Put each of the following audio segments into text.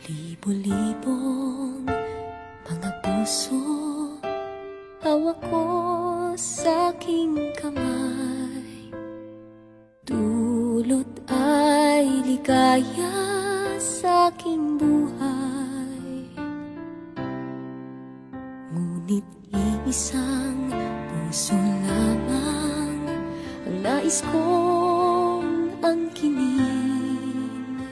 Libo-libong mga puso hawak ko sa aking kamay. Dulot ay ligaya sa aking buhay. Ngunit iisang puso lamang ang nais kong angkinin.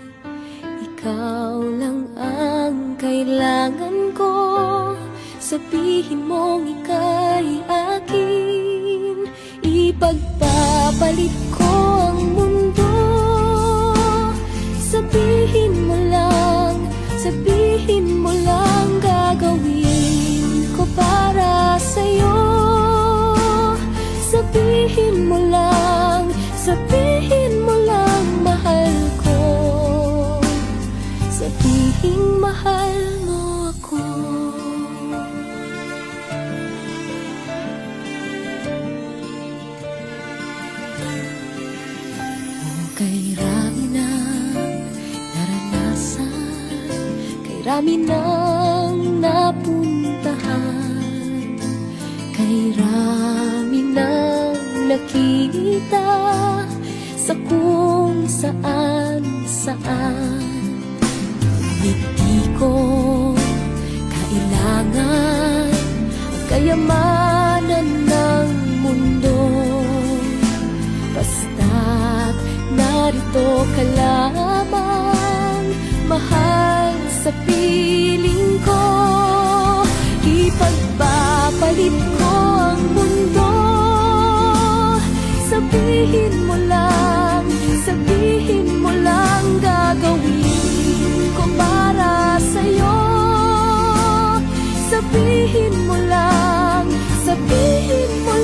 Ikaw lang ang kailangan ko, sabihin mong ika'y akin. Ipagpapalit ko ang mundo, sabihin mo lang gagawin ko para sa'yo. Sabihin mo lang mahal ko. Sabihing mahal mo ako. Kay rami ng naranasan, kay rami ng napuntahan, kay rami ng nakita sa kung saan. Hindi ko kailangan ang kayamanan ng mundo, basta't narito ka lamang, mahal sa piling ko. Ipagpapalit ko ang mundo, sabihin mo lang gagawin ko para sa'yo. Sabihin mo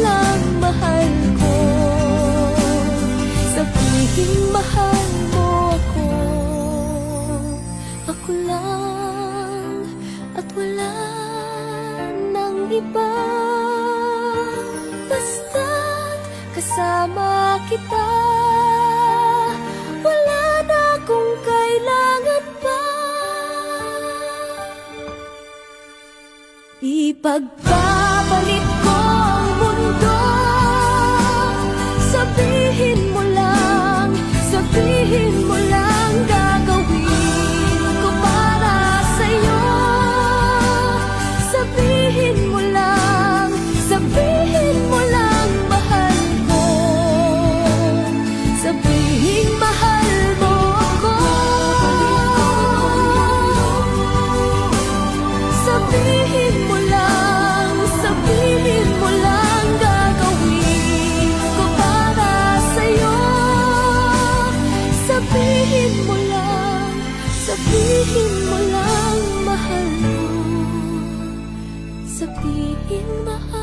lang mahal ko. Sabihin mahal mo ako. Ako lang at wala nang iba, basta't kasama kita. Wala na akong kailangan pa. Ipagpapalit ko ang mundo, sabihin mo lang gagawin ko para sa'yo. Sabihin mo lang mahal ko. Sabihin mahal mo ako. Sabihin mo lang gagawin ko para sa'yo. Sabihin mo lang mahal mo. Sabihin mahal